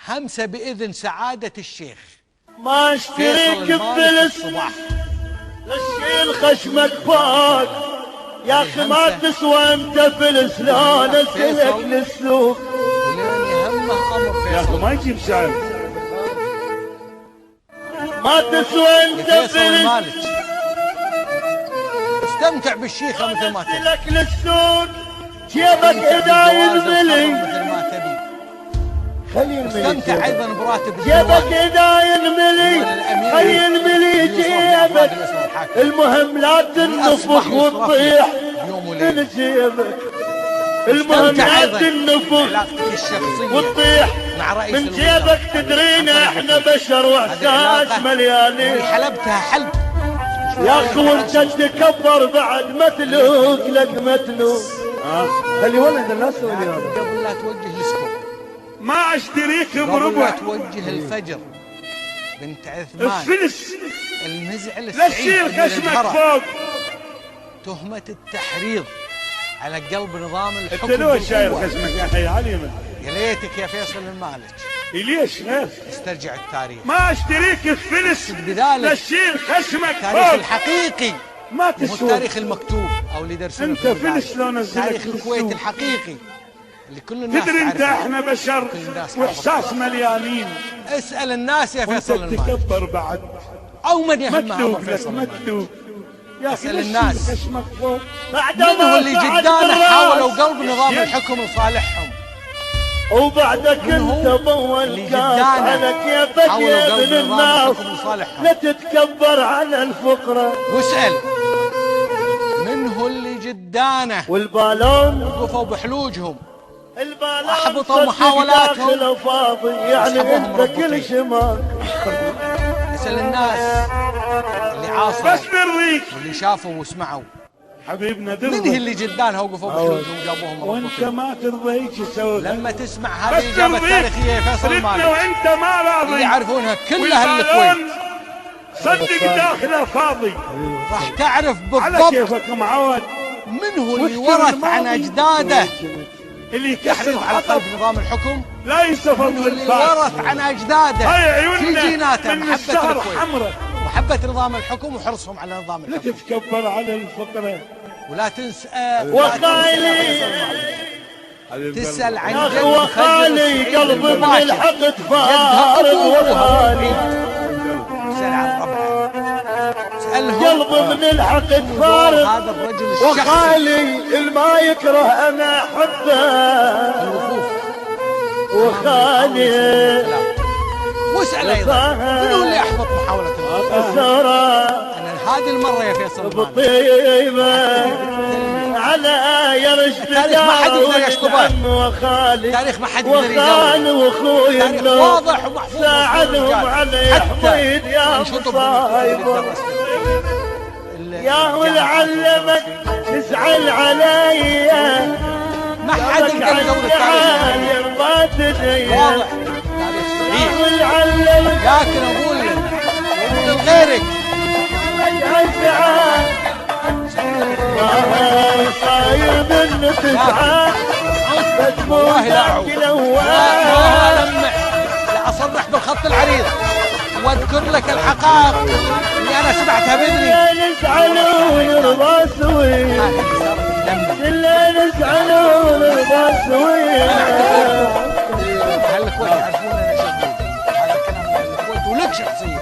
همسة بإذن سعادة الشيخ ما اشتريك بفلس للشيل خشمك فوق يا اخي ما تسوى انت فلس لا نسلك للسوق يا اخي ما يجيب سعر ما تسوى انت فلس استمتع بالشيخة مثل ما تبي نسلك للسوق جيبك اذا ينملي مثل ما تبي خلي ينملي استمتع ايضا براتب جيبك اذا ينملي خلي ينملي جيبك المهم لا تنفخ وتطيح من جيبك المهم لا تنفخ وتطيح من جيبك تدرينا احنا بشر واحساس مليانين حلبتها حلب يا اخي وانت تكبر بعد متلوك لك متلوك خلي ولد الناس قبل لا توجه السكوب ما اشتريك بربع بربع توجه الفجر بنت عثمان الفلس المزعل لا تشيل خشمك فوق تهمة التحريض على قلب نظام الحكم انت لو شايل خشمك يا اخي علي يا ليتك يا فيصل المالك ليش غير استرجع التاريخ ما اشتريك الفلس بذلك لا تشيل خشمك التاريخ فوق الحقيقي ما مو تسوى التاريخ المكتوب او اللي يدرسونه انت فلس لو نزلك تاريخ الكويت الحقيقي اللي كل الناس تدري انت تعرفه. احنا بشر واحساس مليانين اسأل الناس يا وانت فيصل المالك تكبر بعد او من يهمها مكتوب أمر فيصل لك المالك مكتوب يا اخي اسأل ليش الناس. تشيل خشمك فوق من هو اللي جدانا حاولوا قلب نظام الحكم لصالحهم وبعدك انت ضوى اللي الكاس جدانا على كيفك حاولوا يا قلب ابن نظام الناس الحكم لصالحهم لا تتكبر على الفقرة واسأل من هو اللي جدانا والبالون وقفوا بحلوجهم البالون أحبطوا صدق محاولاتهم داخله فاضي يعني وسحبوهم انت ربطين. كل شمال اسأل الناس اللي عاصروا بس نرضيك واللي شافوا وسمعوا حبيبنا من هي ترضى اللي جدانها وقفوا بحلوجهم وجابوهم وانت مربوطين ما ترضى هيك تسوي لما تسمع هذه بس الإجابة ترضيك التاريخية يا فيصل ردنا المالك وانت ما راضي اللي يعرفونها كلها الكويت صدق داخله فاضي راح تعرف على بالضبط كيفك معود من هو اللي واذكر ورث عن الماضي. أجداده اللي يحرص يكسر على الحطب قلب نظام الحكم لا ينسى من هو فضل اللي الفاس ورث عن أجداده هاي في عيوننا جيناته من محبة السهر الكويت حمرة محبة نظام الحكم وحرصهم على نظام لا الحكم تتكبر على الفقرة ولا تنسى وخالي تسأل عن يا جد اخي وخالي قلب من الحقد فارغ وخالي تسأل عن ربعه تسألهم قلب من الحقد فارغ هذا الرجل الشخصي وخالي الما يكره انا احبه الوقوف وخالي واسأل أيضا من هو اللي أحبط محاولة الوقوف أسرى أنا هذه المرة يا فيصل المالك بطيبة على يرش التاريخ ما حد يقدر يشطبه. وخالي التاريخ ما حد يقدر وخال يزوره واخويا تاريخ واضح ومحفوظ ساعدهم على حميد يا مصايبه يا ولعلمك تزعل علي ما حد يقدر يزور التاريخ ما تدري واضح تاريخ صحيح ولعلمك لكن أقول لك وأقول لغيرك صاير من تسعة والله لا أعود لا ألمح لا أصرح بالخط العريض وأذكر لك الحقائق اللي أنا سمعتها بإذني نزعلون نرضى سوي اللي نزعلون نرضى سوي أهل الكويت يعرفون أنا شغول هذا الكلام من أهل الكويت ولك شخصيا